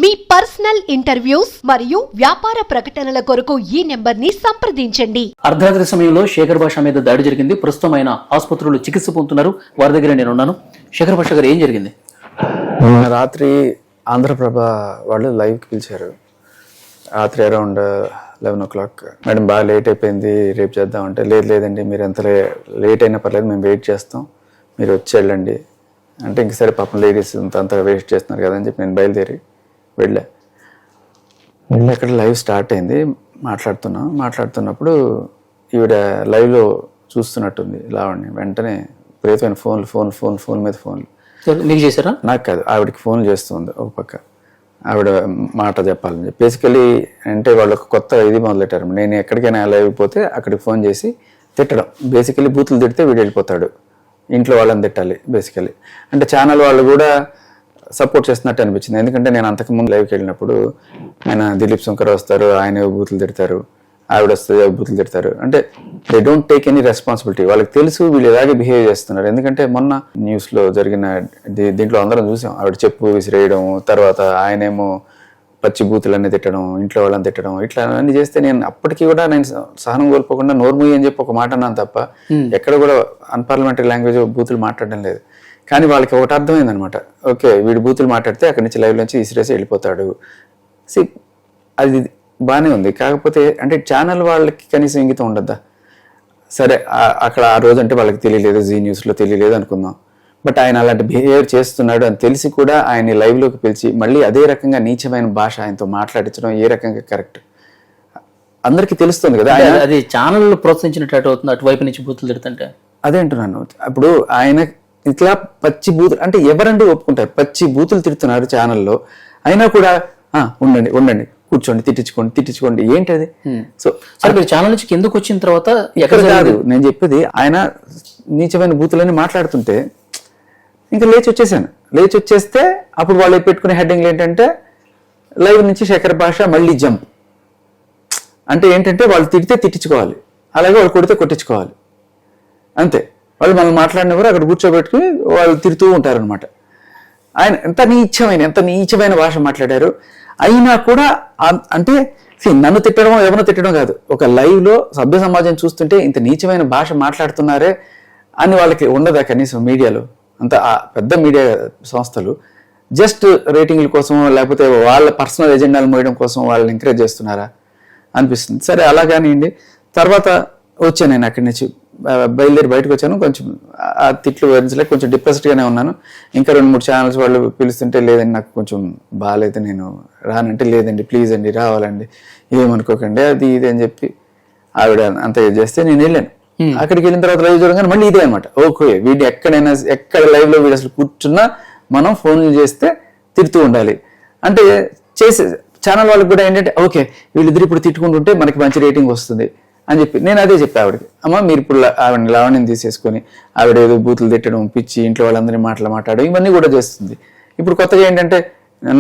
మీ personal interviews మరియు వ్యాపార ప్రకటనల కొరకు ఈ నెంబర్ని సంప్రదించండి. అర్ధరాత్రి సమయంలో శేఖర్ భాష మీద దాడి జరిగింది. ప్రస్తుతం ఆయన ఆసుపత్రిలో చికిత్స పొందుతున్నారు. వారి దగ్గర నేను ఉన్నాను. శేఖర్ భాష గారు, ఏం జరిగింది? రాత్రి ఆంధ్రప్రభ వాళ్ళు లైవ్కి పిలిచారు. రాత్రి అరౌండ్ 11 o'clock. మేడం బాగా లేట్ అయిపోయింది, రేపు చేద్దామంటే లేదండి, మీరు ఎంత లేట్ అయినా పర్లేదు, మేము వెయిట్ చేస్తాం, మీరు వచ్చి వెళ్ళండి అంటే, ఇంక సరే పాపం లేడీస్ అంతా వెయిట్ చేస్తున్నారు కదా అని చెప్పి నేను బయలుదేరి వెళ్ళి అక్కడ లైవ్ స్టార్ట్ అయింది. మాట్లాడుతున్నప్పుడు ఈవిడ లైవ్లో చూస్తున్నట్టుంది లావణ్య. వెంటనే విపరీతమైన ఫోన్ మీద ఫోన్లు. నీకు చేశారా? నాకు కాదు, ఆవిడకి ఫోన్ చేస్తుంది. ఒక పక్క ఆవిడ మాట చెప్పాలని చెప్పి బేసికలీ అంటే వాళ్ళు ఒక కొత్త ఇది మొదలెట్టారు. నేను ఎక్కడికైనా లైవ్ పోతే అక్కడికి ఫోన్ చేసి తిట్టడం. బేసికలీ బూతులు తిడితే వీడు వెళ్ళిపోతాడు, ఇంట్లో వాళ్ళని తిట్టాలి బేసికలీ. అంటే ఛానల్ వాళ్ళు కూడా సపోర్ట్ చేస్తున్నట్టు అనిపించింది. ఎందుకంటే నేను అంతకుముందు లైవ్కి వెళ్ళినప్పుడు ఆయన దిలీప్ శంకర్ వస్తారు, ఆయన బూతులు తిడతారు, ఆవిడ వస్తుంది బూతులు తిడతారు. అంటే they don't take any responsibility. వాళ్ళకి తెలుసు వీళ్ళు ఇలాగే బిహేవ్ చేస్తున్నారు. ఎందుకంటే మొన్న న్యూస్లో జరిగిన దీంట్లో అందరం చూసాం. ఆవిడ చెప్పు విసిరేయడం, తర్వాత ఆయనేమో పచ్చి బూతులన్నీ తిట్టడం, ఇంట్లో వాళ్ళని తిట్టడం, ఇట్లా అన్నీ చేస్తే నేను అప్పటికి కూడా నేను సహనం కోల్పోకుండా నోర్మూయి అని చెప్పి ఒక మాట అన్నాను తప్ప ఎక్కడ కూడా అన్పార్లమెంటరీ లాంగ్వేజ్ బూతులు మాట్లాడడం లేదు. కానీ వాళ్ళకి ఒకటి అర్థమైందనమాట, ఓకే వీడు బూతులు మాట్లాడితే అక్కడి నుంచి లైవ్ నుంచి విసిరేసి వెళ్ళిపోతాడు. అది బాగానే ఉంది. కాకపోతే అంటే ఛానల్ వాళ్ళకి కనీసం ఇంగితం ఉండద్దా? సరే అక్కడ ఆ రోజు అంటే వాళ్ళకి తెలియలేదు, జీ న్యూస్లో తెలియలేదు అనుకుందాం. బట్ ఆయన అలాంటి బిహేవియర్ చేస్తున్నాడు అని తెలిసి కూడా ఆయన లైవ్లోకి పిలిచి మళ్ళీ అదే రకంగా నీచమైన భాష ఆయనతో మాట్లాడించడం ఏ రకంగా కరెక్ట్? అందరికీ తెలుస్తుంది కదా. అది ఛానల్ ప్రోత్సహించినట్టు అవుతుంది అటువైపు నుంచి బూతులు తిడుతుంటే. అదే అంటున్నాను. అప్పుడు ఆయన ఇట్లా పచ్చి బూతులు అంటే ఎవరండి ఒప్పుకుంటారు? పచ్చి బూతులు తిడుతున్నారు ఛానల్లో, అయినా కూడా ఉండండి కూర్చోండి తిట్టించుకోండి ఏంటది? సో మీరు ఛానల్ నుంచి కిందకు వచ్చిన తర్వాత ఎక్కడ కాదు నేను చెప్పేది. ఆయన నీచమైన బూతులని మాట్లాడుతుంటే ఇంకా లేచి వచ్చేస్తే అప్పుడు వాళ్ళు పెట్టుకునే హెడ్డింగ్లు ఏంటంటే లైవ్ నుంచి శేఖర్ భాష మళ్ళీ జంప్. అంటే ఏంటంటే వాళ్ళు తిడితే తిట్టించుకోవాలి, అలాగే వాళ్ళు కొడితే కొట్టించుకోవాలి, అంతే. వాళ్ళు మనం మాట్లాడినప్పుడు అక్కడ కూర్చోబెట్టుకుని వాళ్ళు తిడుతూ ఉంటారనమాట. ఆయన ఎంత నీచమైన భాష మాట్లాడారు. అయినా కూడా అంటే నన్ను తిట్టడం ఎవరినో తిట్టడం కాదు, ఒక లైవ్లో సభ్య సమాజం చూస్తుంటే ఇంత నీచమైన భాష మాట్లాడుతున్నారే అని వాళ్ళకి ఉండదా కనీసం? మీడియాలో అంత పెద్ద మీడియా సంస్థలు జస్ట్ రేటింగ్ల కోసం లేకపోతే వాళ్ళ పర్సనల్ ఎజెండాలు మోయడం కోసం వాళ్ళని ఎంకరేజ్ చేస్తున్నారా అనిపిస్తుంది. సరే అలా కానివ్వండి. తర్వాత వచ్చాను నేను అక్కడి నుంచి బయలుదేరి బయటకు వచ్చాను. కొంచెం ఆ తిట్లు వరించలేక కొంచెం డిప్రెస్డ్గానే ఉన్నాను. ఇంకా 2-3 ఛానల్స్ వాళ్ళు పిలుస్తుంటే లేదండి నాకు కొంచెం బాగాలేదు, నేను రానంటే లేదండి ప్లీజ్ అండి రావాలండి, ఏమనుకోకండి అది ఇది అని చెప్పి ఆవిడ అంత ఇది చేస్తే నేను వెళ్ళాను. అక్కడికి వెళ్ళిన తర్వాత లైవ్ చూడగానే మళ్ళీ ఇదే అనమాట. ఓకే వీడు ఎక్కడ లైవ్ లో వీడు అసలు కూర్చున్నా మనం ఫోన్లు చేస్తే తిడుతూ ఉండాలి అంటే చేసే ఛానల్ వాళ్ళకి కూడా ఏంటంటే ఓకే వీళ్ళిద్దరు ఇప్పుడు తిట్టుకుంటుంటే మనకి మంచి రేటింగ్ వస్తుంది అని చెప్పి నేను అదే చెప్పి ఆవిడకి, అమ్మ మీరు ఇప్పుడు ఆవిడని లావణ్యం తీసేసుకొని ఆవిడ ఏదో బూతులు తిట్టడం, పిచ్చి ఇంట్లో వాళ్ళందరినీ మాట్లాడడం ఇవన్నీ కూడా చేస్తుంది. ఇప్పుడు కొత్తగా ఏంటంటే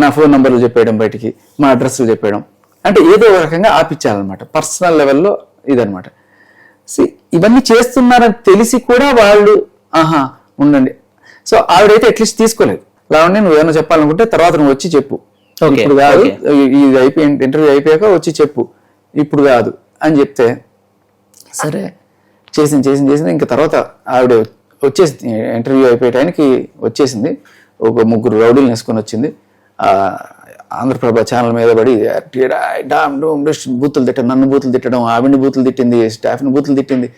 నా ఫోన్ నంబర్లు చెప్పేయడం, బయటికి మా అడ్రస్లు చెప్పేయడం, అంటే ఏదో ఒక రకంగా ఆపిచ్చాలన్నమాట. పర్సనల్ లెవెల్లో ఇదనమాట. ఇవన్నీ చేస్తున్నారని తెలిసి కూడా వాళ్ళు ఉండండి. సో ఆవిడైతే అట్లీస్ట్ తీసుకోలేదు. లావణ్య నువ్వు ఏమైనా చెప్పాలనుకుంటే తర్వాత నువ్వు వచ్చి చెప్పు, ఇప్పుడు కాదు, ఇది ఇంటర్వ్యూ అయిపోయాక వచ్చి చెప్పు, ఇప్పుడు కాదు అని చెప్తే సరే చేసింది. ఇంకా తర్వాత ఆవిడ వచ్చేసింది, ఇంటర్వ్యూ అయిపోయే టైంకి వచ్చేసింది. ఒక 3 రౌడీలు వేసుకొని వచ్చింది. ఆంధ్రప్రభ ఛానల్ మీద పడి బూతులు తిట్టడం, నన్ను బూతులు తిట్టడం, ఆవిడ్ని బూతులు తిట్టింది, స్టాఫ్ని బూతులు తిట్టింది.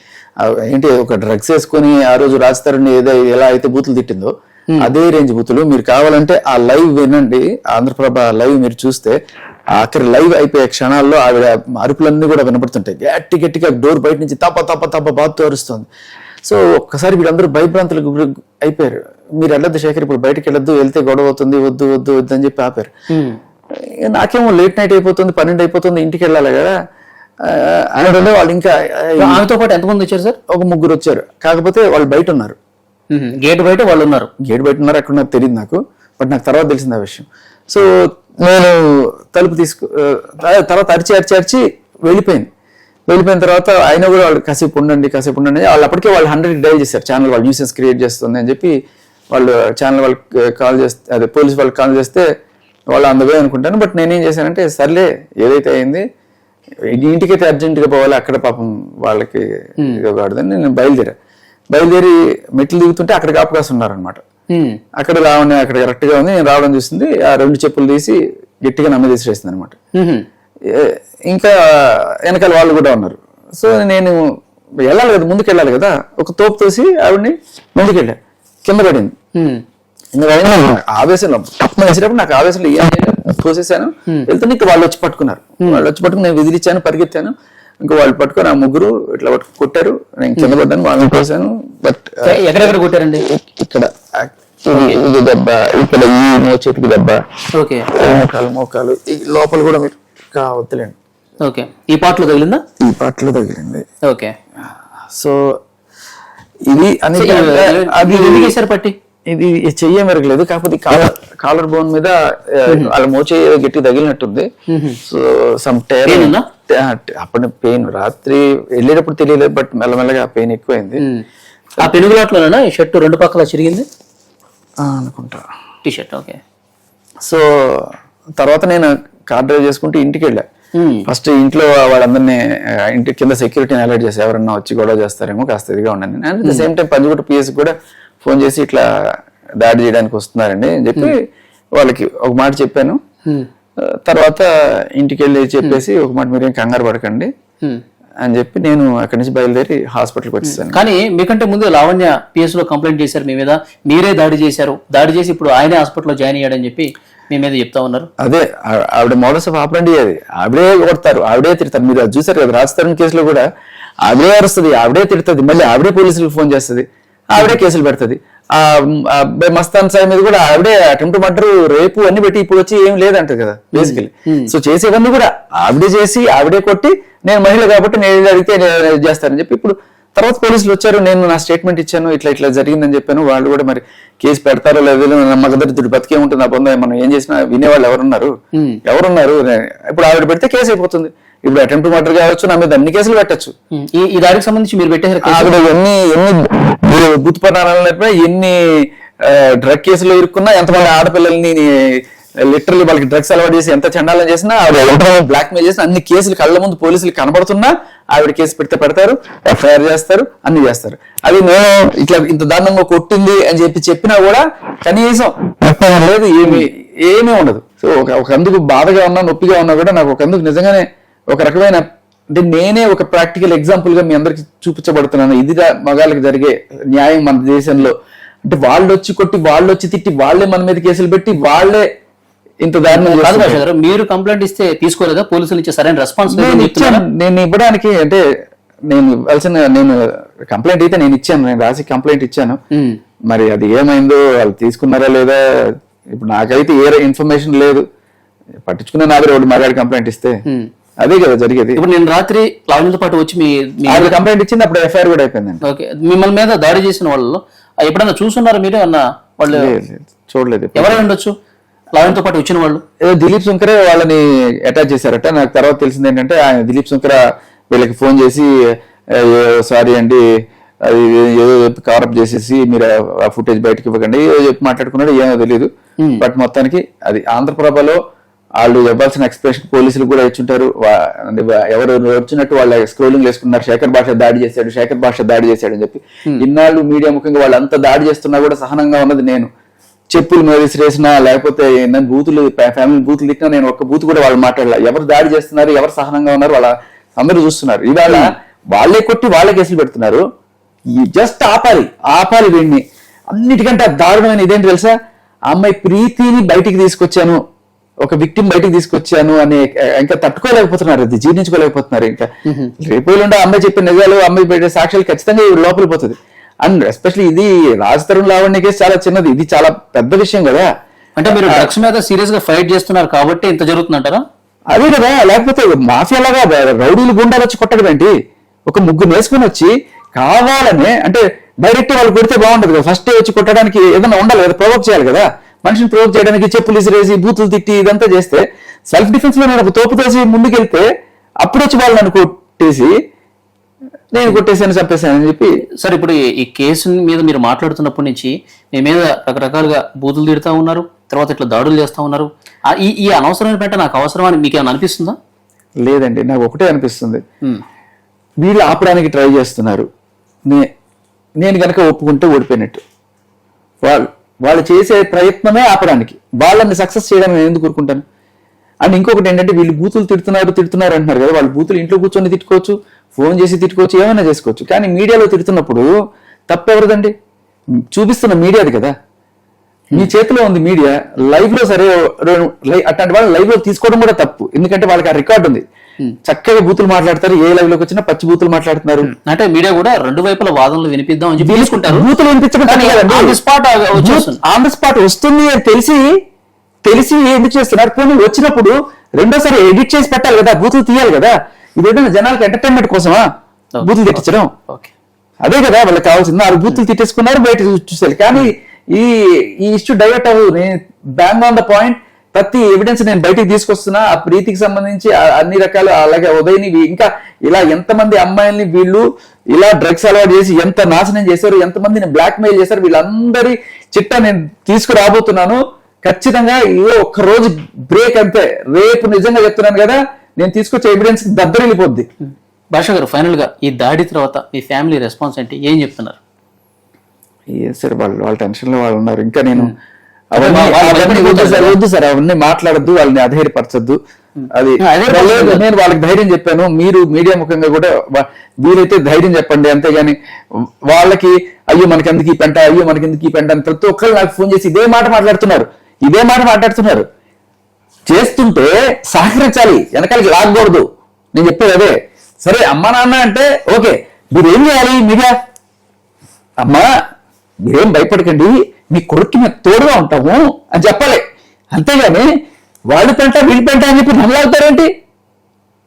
ఏంటి ఒక డ్రగ్స్ వేసుకొని ఆ రోజు రాజస్థాన్ ఎలా అయితే బూతులు తిట్టిందో అదే రేంజ్ బూతులు. మీరు కావాలంటే ఆ లైవ్ వినండి, ఆంధ్రప్రభ లైవ్ మీరు చూస్తే ఆఖరి లైవ్ అయిపోయే క్షణాల్లో ఆవిడ అరుపులన్నీ కూడా వినపడుతుంటాయి. గట్టిగా డోర్ బయట నుంచి తప్ప బాతు అరుస్తుంది. సో ఒక్కసారి వీళ్ళందరూ భయభ్రాంతులకు అయిపోయారు. మీరు వెళ్ళొద్దు శేఖర్, ఇప్పుడు బయటకు వెళ్ళొద్దు, వెళ్తే గొడవ అవుతుంది, వద్దు అని చెప్పి ఆపారు. నాకేమో లేట్ నైట్ అయిపోతుంది, 12 అయిపోతుంది, ఇంటికి వెళ్ళాలి కదా అని వాళ్ళు ఇంకా ఆమెతో పాటు ఎంతమంది వచ్చారు సార్? ఒక 3 వచ్చారు. కాకపోతే వాళ్ళు బయట ఉన్నారు, గేట్ బయట వాళ్ళు ఉన్నారు. ఎక్కడ ఉన్నారు తెలియదు నాకు, బట్ నాకు తర్వాత తెలిసింది ఆ విషయం. సో నేను తలుపు తర్వాత అరిచి వెళ్ళిపోయిన తర్వాత ఆయన కూడా వాళ్ళు కాసేపు ఉండండి వాళ్ళు అప్పటికే వాళ్ళు 100 డైల్ చేశారు. ఛానల్ వాళ్ళు న్యూసెన్స్ క్రియేట్ చేస్తుంది అని చెప్పి వాళ్ళు ఛానల్ వాళ్ళకి కాల్ చేస్తే, అదే పోలీస్ వాళ్ళకి కాల్ చేస్తే వాళ్ళు అందవే అనుకుంటాను. బట్ నేనేం చేశానంటే సర్లే ఏదైతే అయింది ఇంటికైతే అర్జెంటుగా పోవాలి, అక్కడ పాపం వాళ్ళకి ఇవ్వకూడదని నేను బయలుదేరి మెట్లు దిగుతుంటే అక్కడ కాపుకాసి ఉన్నారనమాట. అక్కడ రావని అక్కడ కరెక్ట్ గా ఉంది. నేను రావడం చూసింది, ఆ 2 చెప్పులు తీసి గట్టిగా నమ్మి తీసిరేసింది అనమాట. ఇంకా వెనకాల వాళ్ళు కూడా ఉన్నారు. సో నేను వెళ్ళాలి కదా, ముందుకు వెళ్ళాలి కదా, ఒక తోపు తోసి ఆవిడ్ని ముందుకెళ్ళా, కింద పడింది. ఇంకా ఆవేశంలో వేసేటప్పుడు నాకు ఆవేశంలో ఏం తోసేసాను. వెళ్తే ఇంకా వాళ్ళు వచ్చి పట్టుకున్నారు. వాళ్ళు వచ్చి పట్టుకుని నేను విదిలిచ్చాను, పరిగెత్తాను. ఇంకా వాళ్ళు పట్టుకొని ఆ ముగ్గురు ఇట్లా కొట్టారు. నేను కింద పడ్డాను, వాళ్ళని కోసాను. బట్ ఎక్కడెక్కడ కొట్టారండి? ఇక్కడ ఇది దెబ్బ, ఇక్కడ ఈ చేతికి దెబ్బ, మోకాలు ఈ లోపల కూడా మీరు కావద్దులేండి. ఓకే, ఈ పాటలో తగిలిందా? ఈ పాటలో తగిలింది. ఓకే, సో ఇది అది పట్టి ఇది చెయ్య మెరగలేదు, కాకపోతే కాలర్ బోన్ మీద వాళ్ళ మోచే గట్టి తగిలినట్టుంది. సో సమ్ టైర్ అప్పుడు పెయిన్ రాత్రి వెళ్ళేటప్పుడు తెలియలేదు, బట్ మెల్లమెల్లగా పెయిన్ ఎక్కువైంది. ఆ పెనుగులాట్లోనా ఈ షర్టు 2 పక్కల చిరిగింది అనుకుంటా, టీ షర్ట్. ఓకే, సో తర్వాత నేను కార్ డ్రైవ్ చేసుకుంటూ ఇంటికి వెళ్ళా. ఫస్ట్ ఇంట్లో వాళ్ళందరినీ ఇంటి కింద సెక్యూరిటీని అలర్ట్ చేసి ఎవరన్నా వచ్చి గొడవ చేస్తారేమో, కాస్త ఇదిగా ఉండండి. And at the same time Panjagutta PS కూడా ఫోన్ చేసి ఇట్లా దాడి చేయడానికి వస్తున్నారండి అని చెప్పి వాళ్ళకి ఒక మాట చెప్పాను. తర్వాత ఇంటికి వెళ్ళి చెప్పేసి ఒక మాట మీరేం కంగారు పడకండి అని చెప్పి నేను అక్కడి నుంచి బయలుదేరి హాస్పిటల్కి వచ్చేసాను. కానీ మీకంటే ముందు లావణ్య పిఎస్ లో కంప్లైంట్ చేశారు మీ మీద, మీరే దాడి చేశారు, దాడి చేసి ఇప్పుడు ఆయనే హాస్పిటల్లో జాయిన్ అయ్యాడని చెప్పి మీ మీద చెప్తా ఉన్నారు. అదే ఆవిడ మోడల్స్ ఆఫ్ ఆపరండి, అది ఆవిడే కొడతారు, ఆవిడే తిడతారు. మీరు అది చూసారు కదా, రాజ్ తరుణ్ కేసులో కూడా ఆవిడే అరుస్తుంది, ఆవిడే తిడుతుంది, మళ్ళీ ఆవిడే పోలీసులకు ఫోన్ చేస్తుంది, ఆవిడే కేసులు పెడుతుంది. ఆ మస్తాన్ సాయి మీద కూడా ఆవిడే అటెంప్ట్ మర్డర్, రేపు అన్ని పెట్టి ఇప్పుడు వచ్చి ఏం లేదంటారు కదా బేసికలీ. సో చేసేవన్నీ కూడా ఆవిడే చేసి ఆవిడే కొట్టి, నేను మహిళ కాబట్టి నేను అడిగితే చేస్తానని చెప్పి ఇప్పుడు తర్వాత పోలీసులు వచ్చారు. నేను నా స్టేట్మెంట్ ఇచ్చాను, ఇట్లా ఇట్లా జరిగిందని చెప్పాను. వాళ్ళు కూడా మరి కేసు పెడతారో లేదో, నమ్మకదరిద్రుడు బతికే ఉంటుంది ఆ పొంద, మనం ఏం చేసినా వినేవాళ్ళు ఎవరున్నారు? ఇప్పుడు ఆవిడ పెడితే కేసు అయిపోతుంది. ఇప్పుడు అటెంప్ట్ మర్డర్ కావచ్చు, నా మీద అన్ని కేసులు పెట్టచ్చు. ఈ దాడికి సంబంధించి మీరు పెట్టేసారు ఆవిడ ఎన్ని బూత్ పరిణామాలు, ఎన్ని డ్రగ్ కేసులు ఇరుక్కున్నా, ఎంతమంది ఆడపిల్లల్ని లిటరల్లీ వాళ్ళకి డ్రగ్స్ అలవాటు చేసి ఎంత చండాలం చేసినా, ఆవిడ బ్లాక్ మెయిల్ చేసినా, అన్ని కేసులు కళ్ళ ముందు పోలీసులు కనబడుతున్నా ఆవిడ కేసు పెడితే పెడతారు, ఎఫ్ఐఆర్ చేస్తారు, అన్ని చేస్తారు. అది నేను ఇట్లా ఇంత దారుణంగా కొట్టింది అని చెప్పినా కూడా కనీసం లేదు, ఏమీ ఉండదు. సో ఒక అందుకు బాధగా ఉన్నా, నొప్పిగా ఉన్నా కూడా నాకు ఒక అందుకు నిజంగానే ఒక రకమైన, అంటే నేనే ఒక ప్రాక్టికల్ ఎగ్జాంపుల్ గా మీ అందరికి చూపించబడుతున్నాను. ఇదిగా మగాళ్ళకి జరిగే న్యాయం మన దేశంలో. అంటే వాళ్ళు వచ్చి కొట్టి, వాళ్ళు వచ్చి తిట్టి, వాళ్ళే మన మీద కేసులు పెట్టి, వాళ్ళే ఇంత దారుణంగా. మీరు కంప్లైంట్ ఇస్తే తీసుకోలేదా పోలీసులు ఇచ్చే సరైన రెస్పాన్స్? నేను ఇవ్వడానికి, అంటే నేను ఇవ్వాల్సిన, నేను కంప్లైంట్ అయితే నేను ఇచ్చాను, నేను రాసి కంప్లైంట్ ఇచ్చాను. మరి అది ఏమైందో, వాళ్ళు తీసుకున్నారా లేదా, ఇప్పుడు నాకైతే ఏ ఇన్ఫర్మేషన్ లేదు. పట్టించుకున్న నాదే రోడ్డు మగాడి కంప్లైంట్ ఇస్తే అదే కదా జరిగేది. ఇప్పుడు నేను రాత్రి లావణ్యతో పాటు వచ్చి మీ కంప్లైంట్ ఇచ్చింది, అప్పుడు ఎఫ్ఐఆర్ కూడా అయిపోయిందండి. ఓకే, మిమ్మల్ని మీద దాడి చేసిన వాళ్ళు ఎప్పుడన్నా చూస్తున్నారా మీరు? అన్న వాళ్ళు చూడలేదు. ఎవరైనా ఉండొచ్చు లావణ్యతో పాటు వచ్చిన వాళ్ళు. ఏదో దిలీప్ శంకరే వాళ్ళని అటాచ్ చేశారట. నాకు తర్వాత తెలిసింది ఏంటంటే, ఆయన దిలీప్ శంకర వీళ్ళకి ఫోన్ చేసి సారీ అండి, అది ఏదో కవరప్ చేసేసి మీరు ఆ ఫుటేజ్ బయటకి ఇవ్వకండి ఏదో చెప్పి మాట్లాడుకున్నాడు, ఏమో తెలియదు. బట్ మొత్తానికి అది ఆంధ్రప్రభలో వాళ్ళు ఇవ్వాల్సిన ఎక్స్ప్రెషన్ పోలీసులు కూడా ఇచ్చుంటారు. ఎవరు వచ్చినట్టు వాళ్ళ స్క్రోలింగ్ వేసుకున్నారు, శేఖర్ భాష దాడి చేశాడు, శేఖర్ భాష దాడి చేశాడు అని చెప్పి. ఇన్నాళ్ళు మీడియా ముఖ్యంగా వాళ్ళు అంతా దాడి చేస్తున్నా కూడా సహనంగా ఉన్నది నేను. చెప్పులు మీద విసిరేసినా, లేకపోతే నన్ను బూతులు, ఫ్యామిలీ బూతులు తిట్టినా, నేను ఒక్క బూత్ కూడా వాళ్ళు మాట్లాడాల. ఎవరు దాడి చేస్తున్నారు, ఎవరు సహనంగా ఉన్నారు, వాళ్ళ అందరూ చూస్తున్నారు. ఇవాళ వాళ్ళే కొట్టి వాళ్ళే కేసులు పెడుతున్నారు. జస్ట్ ఆపాలి వీడిని. అన్నిటికంటే దారుణమైన ఇదేంటి తెలుసా, ఆ అమ్మాయి ప్రీతిని బయటికి తీసుకొచ్చాను, ఒక విక్టిమ్ బయటికి తీసుకొచ్చాను అని ఇంకా తట్టుకోలేకపోతున్నారు, అది జీర్ణించుకోలేకపోతున్నారు. ఇంకా రేపు అమ్మాయి చెప్పిన నిజాలు, అమ్మాయి పెట్టే సాక్ష్యాలు ఖచ్చితంగా లోపలికి పోతుంది. అండ్ ఎస్పెషల్లీ ఇది రాజ్ తరుణ్ లావణ్య కేసు చాలా చిన్నది, ఇది చాలా పెద్ద విషయం కదా. అంటే మీరు డ్రగ్స్ మీద సీరియస్ గా ఫైట్ చేస్తున్నారు కాబట్టి ఇంత జరుగుతుందంటారా? అదే కదా, లేకపోతే మాఫియాలాగా రౌడీలు గుండాలు వచ్చి కొట్టడం ఏంటి? ఒక ముగ్గురు వేసుకుని వచ్చి కావాలనే, అంటే డైరెక్ట్ వాళ్ళు కొడితే బాగుంటది కదా, ఫస్ట్ వచ్చి కొట్టడానికి ఏదైనా ఉండాలి కదా, ప్రొవోక్ చేయాలి కదా. మనిషిని ప్రొవోక్ చేయడానికి చెప్పులు ఇసిరేసి, బూతులు తిట్టి ఇదంతా చేస్తే, సెల్ఫ్ డిఫెన్స్ లో నేను ఒక తోపు తోసి ముందుకెళ్తే అప్పుడు వచ్చి వాళ్ళు నన్ను కొట్టేసి నేను కొట్టేసాను, చంపేశాను అని చెప్పి. సార్, ఇప్పుడు ఈ కేసు మీద మీరు మాట్లాడుతున్నప్పటి నుంచి మీ మీద రకరకాలుగా బూతులు తిడతా ఉన్నారు, తర్వాత ఇట్లా దాడులు చేస్తా ఉన్నారు. ఈ ఈ అనవసరమైన పెంట నాకు అవసరం అని మీకు ఏమైనా అనిపిస్తుందా? లేదండి, నాకు ఒకటే అనిపిస్తుంది, ఉమ్, వీళ్ళు ఆపడానికి ట్రై చేస్తున్నారు. నేను కనుక ఒప్పుకుంటే ఓడిపోయినట్టు. వాళ్ళు చేసే ప్రయత్నమే ఆపడానికి, వాళ్ళని సక్సెస్ చేయడానికి నేను ఎందుకు కోరుకుంటాను. అండ్ ఇంకొకటి ఏంటంటే, వీళ్ళు బూతులు తిడుతున్నారు అంటున్నారు కదా, వాళ్ళు బూతులు ఇంట్లో కూర్చొని తిట్టుకోవచ్చు, ఫోన్ చేసి తిట్టుకోవచ్చు, ఏమైనా చేసుకోవచ్చు. కానీ మీడియాలో తిడుతున్నప్పుడు తప్పెవరదండి? చూపిస్తున్న మీడియాది కదా. మీ చేతిలో ఉంది మీడియా. లైవ్ లో సరే, అట్లాంటి వాళ్ళు లైవ్ లో తీసుకోవడం కూడా తప్పు, ఎందుకంటే వాళ్ళకి ఆ రికార్డు ఉంది. చక్కగా బూతులు మాట్లాడతారు, ఏ లైవ్ లోకి వచ్చినా పచ్చి బూతులు మాట్లాడుతున్నారు. అంటే మీడియా కూడా రెండు వైపుల వాదనలు వినిపిద్దాం అని చెప్పి తీసుకుంటారు. బూతులు వినిపించడం ఆన్ ది స్పాట్ వస్తుంది అని తెలిసి ఎందుకు చేస్తున్నారు? పోనీ వచ్చినప్పుడు రెండోసారి ఎడిట్ చేసి పెట్టాలి కదా, బూతులు తీయాలి కదా. ఇదేదైనా జనాలకు ఎంటర్టైన్మెంట్ కోసమా బూతులు తిట్టించడం? ఓకే, అదే కదా వాళ్ళకి కావాల్సింది. ఆ బూతులు తిట్టేసుకున్నారు, బయట చూసేది. కానీ ఈ ఇష్యూ డైవర్ట్ అవ్వదు. నేను బ్యాంగ్ ఆన్ ద పాయింట్, ప్రతి ఎవిడెన్స్ నేను బయటికి తీసుకొస్తున్నా. ఆ ప్రీతికి సంబంధించి అన్ని రకాలు, అలాగే ఉదయని, ఇంకా ఇలా ఎంతమంది అమ్మాయిల్ని వీళ్ళు ఇలా డ్రగ్స్ అలవాటు చేసి ఎంత నాశనం చేశారు, ఎంతమందిని బ్లాక్ మెయిల్ చేశారు, వీళ్ళందరి చిట్టా నేను తీసుకురాబోతున్నాను. ఖచ్చితంగా ఇదో ఒక్క రోజు బ్రేక్ అంతే. రేపు నిజంగా చెప్తున్నాను కదా, నేను తీసుకొచ్చే ఎవిడెన్స్ దద్దరిల్లిపోద్ది. భాష గారు, ఫైనల్ గా ఈ దాడి తర్వాత మీ ఫ్యామిలీ రెస్పాన్స్ ఏంటి, ఏం చెప్తున్నారు? సరే, వాళ్ళ టెన్షన్ లో వాళ్ళు ఉన్నారు. ఇంకా నేను వద్దు సార్, అవన్నీ మాట్లాడద్దు, వాళ్ళని అధైర్యపరచద్దు. అది నేను వాళ్ళకి ధైర్యం చెప్పాను. మీరు మీడియా ముఖంగా కూడా వీలైతే ధైర్యం చెప్పండి, అంతేగాని వాళ్ళకి అయ్యో మనకెందుకు ఈ పెంట, అయ్యో మనకెందుకు ఈ పెంట అని ప్రతి ఒక్కరు నాకు ఫోన్ చేసి ఇదే మాట మాట్లాడుతున్నారు. చేస్తుంటే సహకరించాలి, వెనకాలకి లాగకూడదు. నేను చెప్పేది అదే. సరే, అమ్మా నాన్న అంటే ఓకే, మీరేం చేయాలి? మీడియా అమ్మా మీరేం భయపడకండి, మీ కొడుక్కి మేము తోడుగా ఉంటాము అని చెప్పాలి. అంతేగాని వాళ్ళు పెంట వీళ్ళు పెంట అని చెప్పి నమ్మలాగుతారేంటి?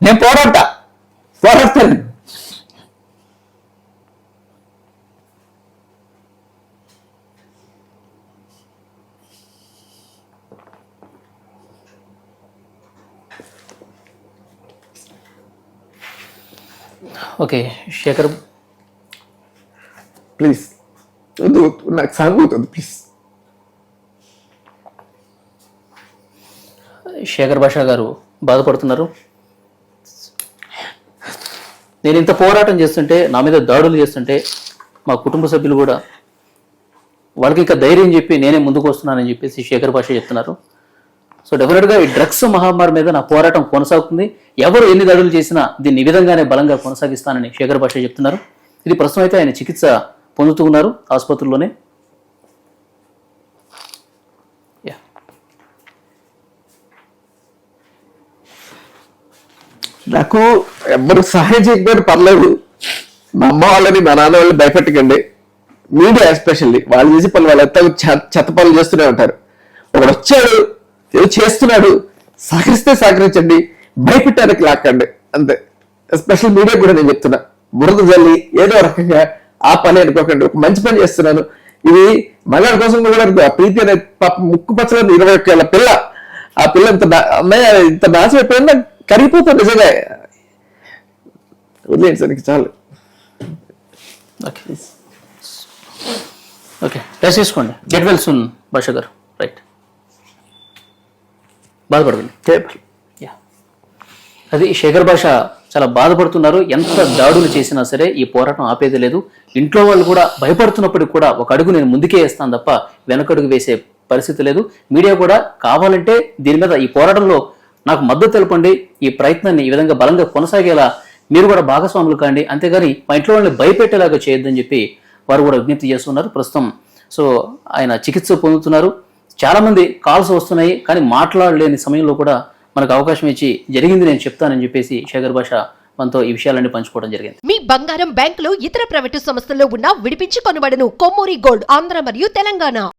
నేను పోరాడతాను. ఓకే శేఖర్, ప్లీజ్ నాకు సాగుతుంది ప్లీజ్. శేఖర్ భాష గారు బాధపడుతున్నారు. నేను ఇంత పోరాటం చేస్తుంటే, నా మీద దాడులు చేస్తుంటే, మా కుటుంబ సభ్యులు కూడా వాళ్ళకి ఇంకా ధైర్యం చెప్పి నేనే ముందుకు వస్తున్నానని చెప్పేసి శేఖర్ భాష చెప్తున్నారు. సో డెఫినెట్గా ఈ డ్రగ్స్ మహమ్మారి మీద నా పోరాటం కొనసాగుతుంది. ఎవరు ఎన్ని దాడులు చేసినా దీన్ని ఈ విధంగానే బలంగా కొనసాగిస్తానని శేఖర్ భాష చెప్తున్నారు. ఇది ప్రస్తుతం అయితే ఆయన చికిత్స పొందుతూ ఉన్నారు ఆసుపత్రిలోనే. నాకు ఎవరు సహాయం చేయకపోయినా పర్లేదు. మా అమ్మ వాళ్ళని, మా నాన్న వాళ్ళని భయపెట్టకండి. మీడియా ఎస్పెషల్లీ వాళ్ళు చేసి పనులు వాళ్ళు చెత్త పనులు చేస్తూనే ఉంటారు. ఒకడు వచ్చాడు, ఏదో చేస్తున్నాడు, సహకరించండి, భయపెట్టానికి లాక్కండి అంతే. ఎస్పెషల్ మీడియా కూడా నేను చెప్తున్నా, బురద జల్లి ఏదో రకంగా ఆ పని అనుకోకండి. ఒక మంచి పని చేస్తున్నాను. ఇది మగాడి కోసం కూడా. ప్రీతి అనే పాప ముక్కు పచ్చలని 21 ఏళ్ల పిల్ల, ఆ పిల్ల ఇంత నాశం అయిపోయిందా, కరిగిపోతుంది నిజంగా. వదిలేండి సార్, చాలు. ఓకే, టెస్ట్ చేసుకోండి. గెట్ వెల్ సూన్ భాష గారు. రైట్, బాధపడకండి. అది శేఖర్ భాష చాలా బాధపడుతున్నారు. ఎంత దాడులు చేసినా సరే ఈ పోరాటం ఆపేది లేదు. ఇంట్లో వాళ్ళు కూడా భయపడుతున్నప్పటికి కూడా ఒక అడుగు నేను ముందుకే వేస్తాను తప్ప వెనకడుగు వేసే పరిస్థితి లేదు. మీడియా కూడా కావాలంటే దీని మీద, ఈ పోరాటంలో నాకు మద్దతు తెలపండి, ఈ ప్రయత్నాన్ని ఈ విధంగా బలంగా కొనసాగేలా మీరు కూడా భాగస్వాములు కాండి, అంతేగాని మా ఇంట్లో వాళ్ళని భయపెట్టేలాగా చేయొద్దని చెప్పి వారు కూడా విజ్ఞప్తి చేస్తున్నారు. ప్రస్తుతం సో ఆయన చికిత్స పొందుతున్నారు. చాలా మంది కాల్స్ వస్తున్నాయి, కానీ మాట్లాడలేని సమయంలో కూడా మనకు అవకాశం ఇచ్చి జరిగింది నేను చెప్తానని చెప్పేసి శేఖర్ భాష మనతో ఈ విషయాలన్నీ పంచుకోవడం జరిగింది. మీ బంగారం బ్యాంకులో ఇతర ప్రైవేటు సంస్థల్లో ఉన్న విడిపించి కొనబడను. కొమ్మూరి గోల్డ్, ఆంధ్ర మరియు తెలంగాణ.